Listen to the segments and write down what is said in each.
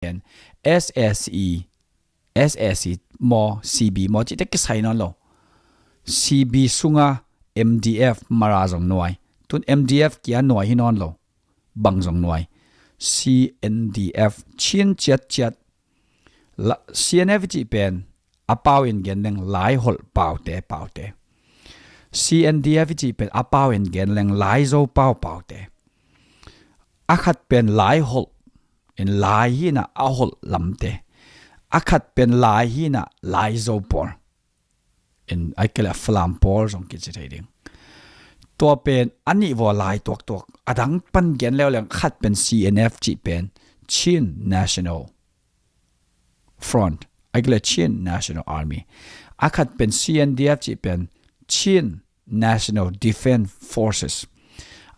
pen SSE mo CB mo chi te ki sai non lo CB sunga MDF mara jong noi tun MDF kia noi hi non lo bang jong noi CNDF chin chat la CNF chi pen apau in gen leng lai hol pau te CNDF chi pen apau in gen leng lai zo pau te akhat pen lai hol in lai hi na a hol lam te akhat pen lai hi na lai zo por in aikela Falam por jong ki chi thei ding to pen ani vo lai tok adang pan gen leo leng khat pen CNF chi pen Chin National Front aikela Chin National Army akhat pen CNDF chi pen Chin National Defense Forces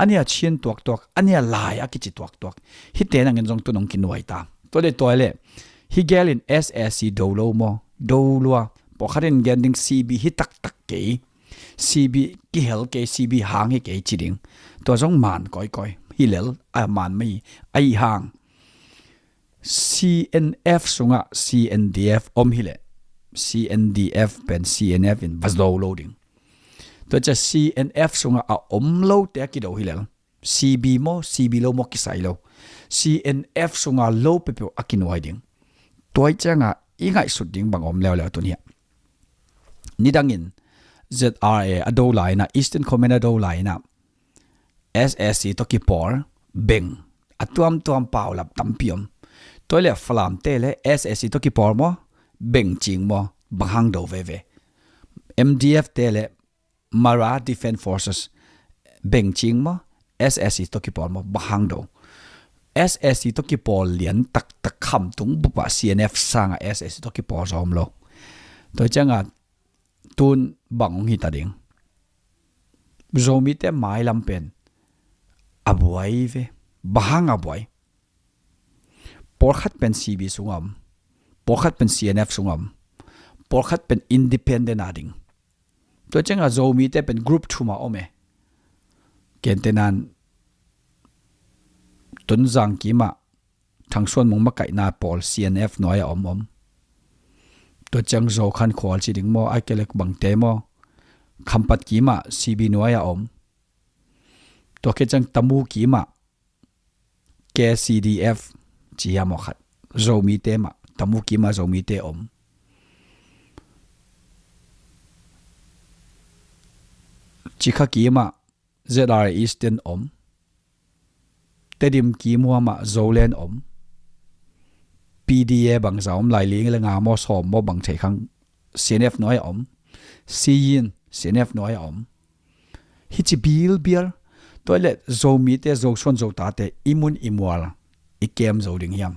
ania Chin tok ania lai akichi tok hi te nang jong tu nong kinwai ta to le toile hi gelin SSC dolo mo dolua pokharin gending CB hi tak ke CB ki hel ke CB hang hi ke chiding to jong man koi hilel a man mai ai hang CNF sunga CNDF hile CNDF pen CNF in vasdo loading to cha CNF sunga a lo te ki do hilel CB lo mo ki sai lo CNF sunga lo pe akin widing toy changa ingai suding bang leo to nia nidangin ZRA ado line Eastern Command ado line SSC to ki por beng atuam pau lap tampiom toile Falam tele SSC to ki por mo beng ching mo bahang do ve MDF tele Mara Defense Forces beng ching mo SSC to ki por mo bahang do SSC to ki por lian tak kham tung bupa CNF sanga SSC to ki por zom lo to changa tun bang hi ta ding Zomi te mai lam pen abuai ve bahang abuai porkhat pen CB sungam porkhat pen CNF sungam porkhat pen independent ading to changa Zomi te pen group thuma ome kentenan tun zang ki ma thangsuan mong makai na pol CNF noya om to chang zo khan khol chi ding mo aikelek bang te mo khampat ki ma CB noya om to ke chang tamu ki ma KCDF chi ya mo khat Zomi te ma tamu ki ma Zomi te om chikha ki ma ZRA Eastern om Tedim ki mo ma Zolen om PDA bang zaom lai ling le nga mo som mo bang thei khang CNF noi om Sin CNF noi om hi chi bil bial toilet Zomi te zo son zo ta te imun imwal I kem zo ding hiam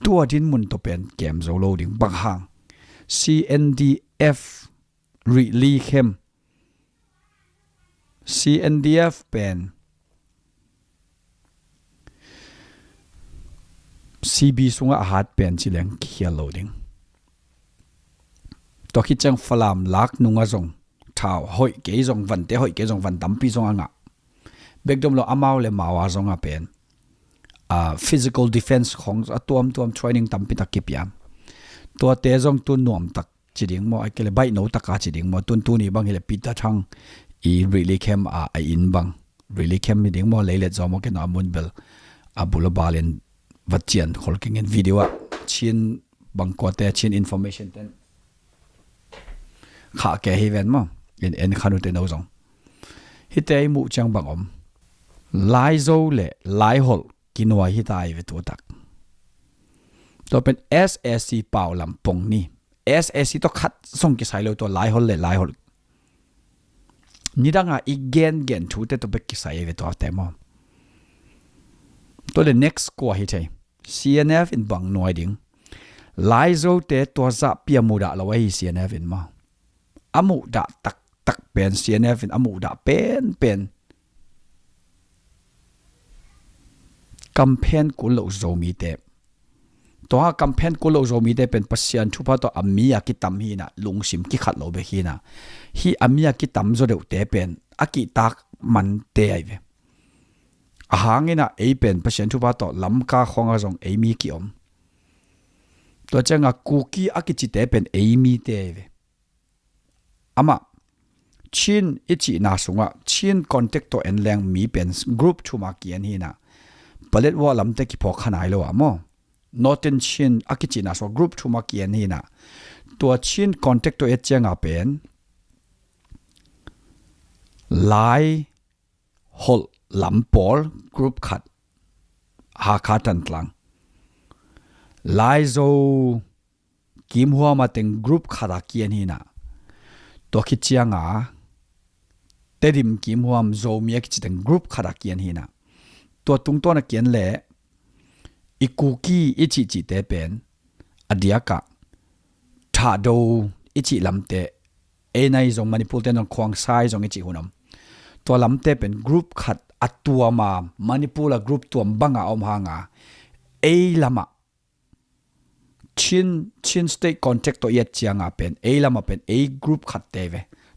tua din mun to pen kem zo loading bang hang CNDF li khem CNDF pen CB sunga hat pen chileng khia loading to khi chang Falam lak nunga zong thao hoi ke zong van te hoi ke zong van tampi zong anga bekdom lo amau le mawa zong a pen physical defense khong atuam training tampi takipiam to te zong tu nom tak chiding mo akele bai no taka chiding mo tun ni bang hele pita thang I really kem a in bang really kem mi ding mo lelet zomo ke na munbel abula balen vatian kholking in video chin bangkote chin information ten kha ke heven mo in khanu te no zong hitei mu chang bangom lai zo le lai hol kinwa hi tai ve to tak to pen SSC pau lam pong ni SSC to khat song ki sai lo to lai hol le lai hol nidanga igen thu te to bek ki sai ve to te mo to the next ko hi thei CNF in bang noi ding lai zo te to za pia mu da lo hi CNF in ma amu da tak pen CNF in amu da pen campaign ko lo Zomi te to ha campaign ko lo Zomi te pen pasian thu pa to amia ki tam hi na lungsim ki khat lo be hi na hi amia ki tam zo de te pen aki tak man te ai ve ahangina a pen pasien thu ba to lam ka khonga jong emi ki om ตัวเจ้าkukiอากิจิเตเป็นเอมีเตเวอามาชินอิจินาสุงะชินคอนแทคตัวเอ็นแรงมีเป็นกรุ๊ปทุมาเกียนฮีนะเปิดว่าลำเตกิพอขนาดเลยว่ะมั้งนอตินชินอากิจินาสุกรุ๊ปทุมาเกียนฮีนะตัวชินคอนแทคตัวเอ็ดเจ้าเป็นไลฮอลลำปอลกรุ๊ปขัดหาขาตันตลังไลโซกิมหัวมาถึงกรุ๊ปขัดเกียนฮีนะตัวคิดเจ้าเตดิมกิมหัวมโซมีคิดถึงกรุ๊ปขัดเกียนฮีนะตัวตุงตัวนักเกียนเล่อีกูกี้อิจิจิเตเป็นอดียกะถ้าดูอิจิลำเตเอไนจงมันนิพูเตนองควงไซจงอิจิหุนมตัวลำเตเป็นกรุ๊ปขัดอัตตัวมามันนิพูละกรุ๊ปตัวบังอาอมหางาเอลามะชินสเตคอนแทคตัวเย็ดเจียงาเป็นเอลามะเป็นเอกรุ๊ปขัดเตเว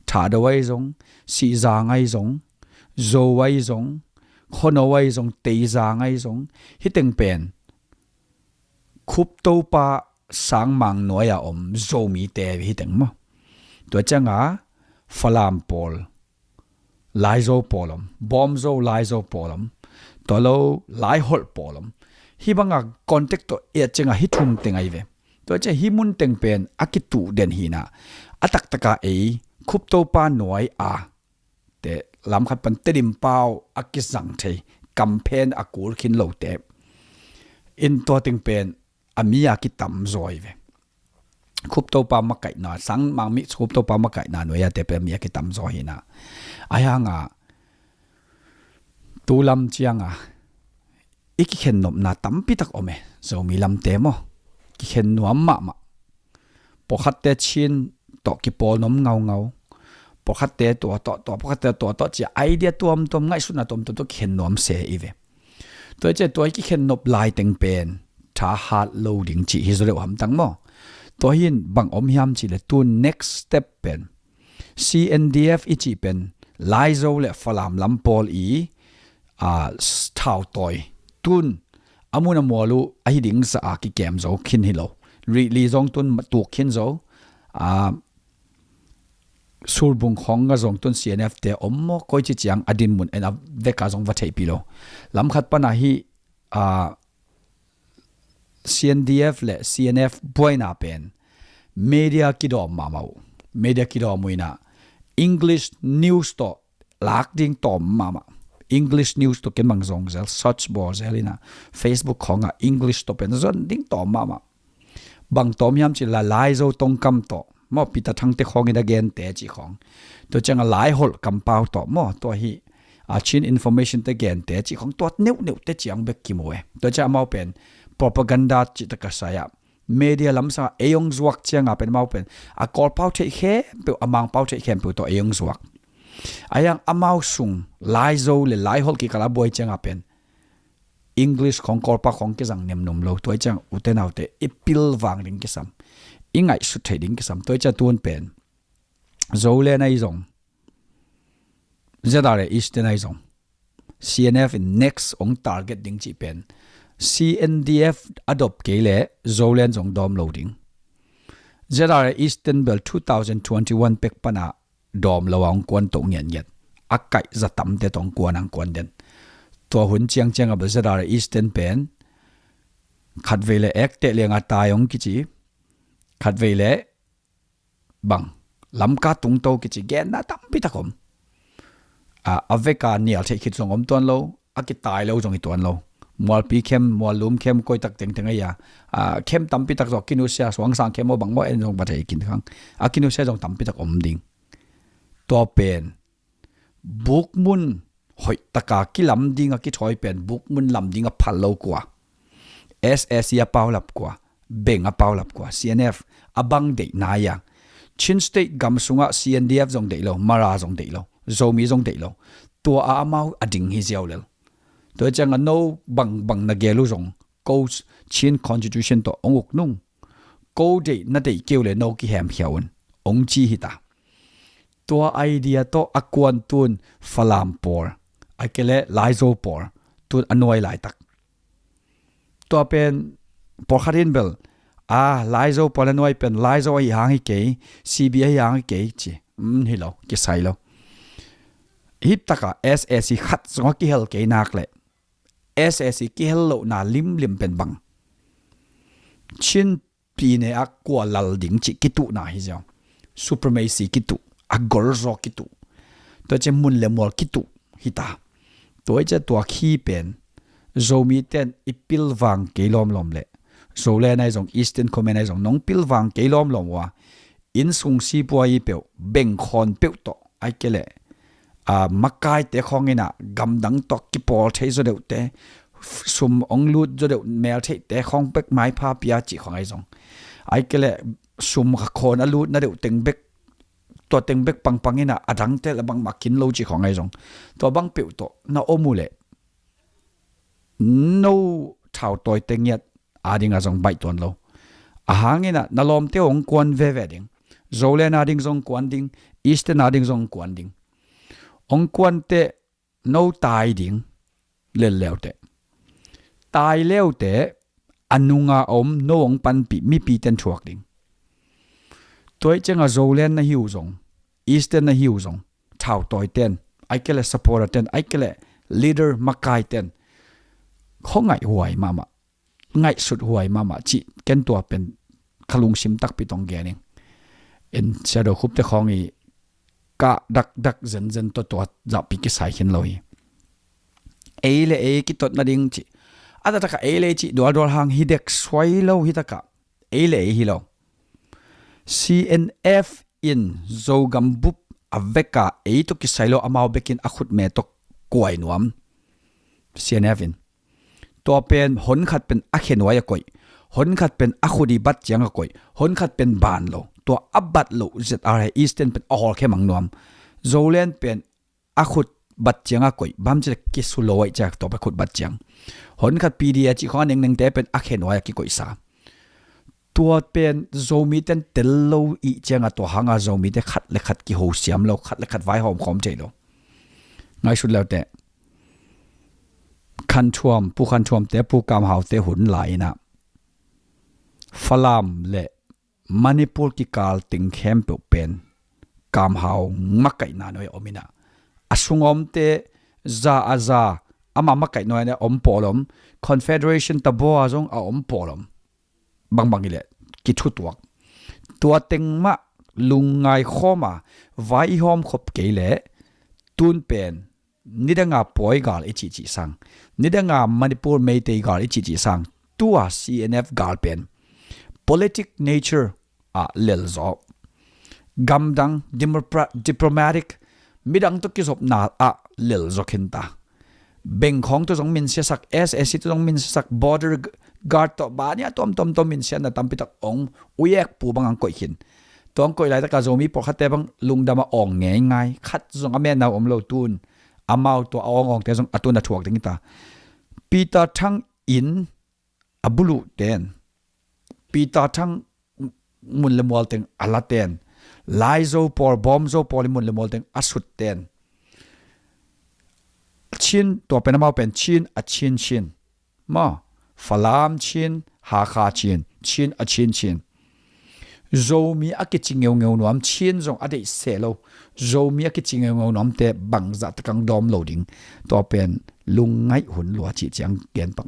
ถ้าดูไว้จงสีจางไอจงโซไว้จงคนเอาไว้จงตีจางไงจงฮิตึงเป็นคุบตัวปะสังมังหน่วยอมโซมีเตวฮิตึงมั้งตัวจังฟลามปอลไลโซปอลมบอมโซไลโซปอลมตัวเราไลฮอลปอลมฮิบังคอนแทคตัวเอจังฮิทุมเต็งไอเวตัวจะฮิมุนเต็งเป็นอากิตุเดนฮีนาอัตักตะกาเอคุบตัวปะหน่วยเตลำขัดปันเตดิมเป้าอักกิสังเทกัมเพนอากูลคินโลเตอินตัวติงเป็นอามีอากิตัมซอยเวคุบตัวปามาไก่นาสังมังมิคุบตัวปามาไก่นาหน่วยเตเป็นมีอากิตัมซอยนะอายังตูลำเจียงอีกเข็นนมนาตัมปิตักอเมโซมีลำเตมกิเข็นนวมมะปกติชินตอกิปอลนมเงาพอขัดเตะตัวพอขัดเตะตัวจะไอเดียตัวมันง่ายสุดนะตัวเข็นนวมเสียอีเวตัวเจ้าตัวที่เข็นนบลายเต็งเป็นถ้าฮาร์ดโหลดิ้งจีฮิโซเลวหำตั้งมั้งตัวหินบางอมยามจีเลยตัว next step เป็น CNDF อีจีเป็นไลโซเลฟลามลำปอลท้าวตอยตุนอามุนมัวลูไอดิ้งสะอากิเกมโซคินฮิโลรีซงตุนตัวคินโซสูรบุงของกระทรวงตุน CNF เตอมโมคอยจิตยังอดินมุนเอ็นเวกาทรงวัดเทปิโลลำขัดปนาฮีCNDF และ CNF บวยนาเป็นเมดิอาคิดอมมาเมาเมดิอาคิดอมมุยนา English News ต่อหลักดิ่งต่อมาEnglish News ต่อเก็นบางทรงเซล search bar เซลินะ Facebook ของEnglish ต่อเป็นส่วนดิ่งต่อมาบางต่อมยามจิละลายโซตรงคำต่อมอปิดทั้งเตของอินเดียนเตจีของตัวจังหลายหลกำเปาต่อมอตัวฮีชินอินโฟเมชันเตเกนเตจีของตัวนิ้วเตจีอังเบกกิโมเอตัวจะมาเป็น propaganda จิตกษายะเมเดียลำสังเอยงสวักเชียงเป็นมาเป็นกอลเปาเทเขเปอมังเปาเทเขเปตัวเอยงสวักยังมาสุงหลายโซเลหลายหลกิกลาบวยเชียงเป็น English ของกอลเปาของกิจังเนมนมโลตัวจังอุเทนเอาเตอิปิลวังลิงกิซัมอิงไงสุดท้ายดิ้งกิสามตัวจะตัวเป็นโซเลนไอซงจะได้อีสเตนไอซง CNF next on target ดิ้งจีเป็น CNDF adopt เกลี่ยโซเลนซงดอมโหลดิ้งจะได้อีสเตนเบล2021เป็กปนาดอมระวังกวนตรงเงียนเงียนอักไก่จะตั้มเตตรงกวนนังกวนเด่นตัวหุ่นเจียงกับจะได้อีสเตนเป็นขัดเวลเอ็กเตเลียงตายองกิจีขัดเวลบังลำกาตุงโตกิจแกนน่าตั้มพิทักษ์ผมเวกาเนี่ยใช้คิดส่งผมตัวเราอากิตายเราส่งอีตัวเรามัวปีเข้มมัวลุ่มเข้มก้อยตักเต็งไงเข้มตั้มพิทักษ์กินุเสียสวงสังเข้มว่าบังว่าเอ็นส่งปัจจัยกินครั้งกินุเสียส่งตั้มพิทักษ์อมดิ่งตัวเป็นบุกมุนหอยตะกากิลำดิ่งกิถอยเป็นบุกมุนลำดิ่งพันโลกว่า SS ยาเปล่าลับกว่าเบ่งเปล่าลับกว่า CNF บังเด็กนายชินสเตทกำสุงCNDF จงเด็กเรามาราจงเด็กเราโซมีจงเด็กเราตัวมาดิ่งฮิเซียวเลยตัวจังโนบังนักเกลูจงกูชิน constitution ตัวองค์นุ่งกูเด็กนั่นเด็กเกี่ยวเลยโนกิแฮมเขียวองจีฮิตาตัวไอเดียตัวอากวนตุนฟลามปอร์ไอเกเลไลโซปอร์ตุนอนวยหลายตักตัวเป็นปอร์คารินเบล lai zo pala noi pen lai zo ai hang hi ke cb ai hang hi ke chi hi lo ki sai lo hip taka ssc khat zo ki hel ke nak le ssc ki hel lo na lim pen bang chin pi ne a kwa lal ding chi ki tu na hi zo supremacy ki tu a gor zo ki tu to che mun le mol ki tu hi ta toy che to khi pen zomi ten ipil wang ke lom le zo le nai zong eastern comment nai zong nong pil wang ke lom wa in sung si poi pe beng khon pe to ai ke le makai te khong ina gam dang tok ki pol thei zo de te sum ong lut zo de mel thei te khong pek mai pha pia chi khong ai zong ai ke le sum kha khon alut na de teng bek to teng bek pang ina adang te la bang makin lo chi khong ai zong to bang pe to na omule no thau toy teng yet ading a zong bai ton lo a hangina na lom te ong kwan ve ding zolen ading zong kwan ding eastern ading zong kwan ding ong kwan te no tai ding le leute tai leute anunga om no ong pan pi mi pi ten thuak ding toy chenga zolen na hiu zong eastern na hiu zong thau toy ten ai kele support ten ai kele leader makai ten khongai huai mama ngai sut huai mama chi ken tua pen khalung sim tak pi tong ge ning en shadow khup te khongi ka dak zen to za pi ki sai hin loi eile e ki tot na ding chi ada taka eile chi dol hang hidek swai lo hitaka eile hi lo cnf in zogam bup aveka e to ki sai lo amao bekin akhut me to koi nuam cnf in to pen hon khat pen akhen waya koi hon khat pen akhudi bat chiang koi hon khat pen ban lo to abat lo zr eastern pen ahol khe mang nuam zolen pen akhut bat chiang koi bam che ki suloi chak to pa khut bat chiang hon khat pda chi khon neng te pen akhen waya ki koi sa tua pen zomi ten tello I chianga to hanga zomi te khat le khat ki ho siam lo khat le khat vai hom khom che lo ngai su lo teคันท่วมผู้คันท่วมแต่ผู้กำหาวแต่หุ่นไหลนะฟลามและมณิปุรกิกาลติงเข้มเปเป็นกำหาวมักไก่นาหน่อยอมินะอสุงอมเตซาอามามักไก่หน่อยเนี่ยอมปอลม Confederation ตะบัวจงเอาอมปอลมบางอีเละกิชุตัวเต็งมะลุงไงข้อมาไว้หอมขบเกลตุนเป็นนิดงาปอยกาลอิจิสังนิดงามณิปุรเมเตกาลอิจิสังตัว CNF กาลเป็น politic nature เลลซอกำดัง diplomatic มิดังตุกิศพนาเลลซอคินตาเบ่งของตัวจงมินเสียสัก SSC ตัวจงมินเสียสัก border guard ตัวบ้านเนี่ยตัวมินเสียนะตั้มปิตักองอุยเอกปูบังอังก่อยหินตัวอังก่อยไหลตะกาโจมีปกขัดแต่บังลุงดามาอ่องไงคัดจงอเมนเอาโลตูนอามาตัวอ่องแต่จงอตุนถ่วงถึงตาปีตาทั้งอินอบุลุเตนปีตาทั้งมุนเลมอลเตงอลาเตนไลโซปอลบอมโซปอลมุนเลมอลเตงอสุดเตนชินตัวเป็นมาเป็นชินมาฟลามชินฮาคาชินชินโซมีอากิจิงเงวน้ำชินจงอดีตเซโลโซมีอากิจิงเงวน้ำแต่บังจัดกังดอมโลดิ้งตัวเป็นลุงไงหุ่นหลัวจีเจียงเกียนปัก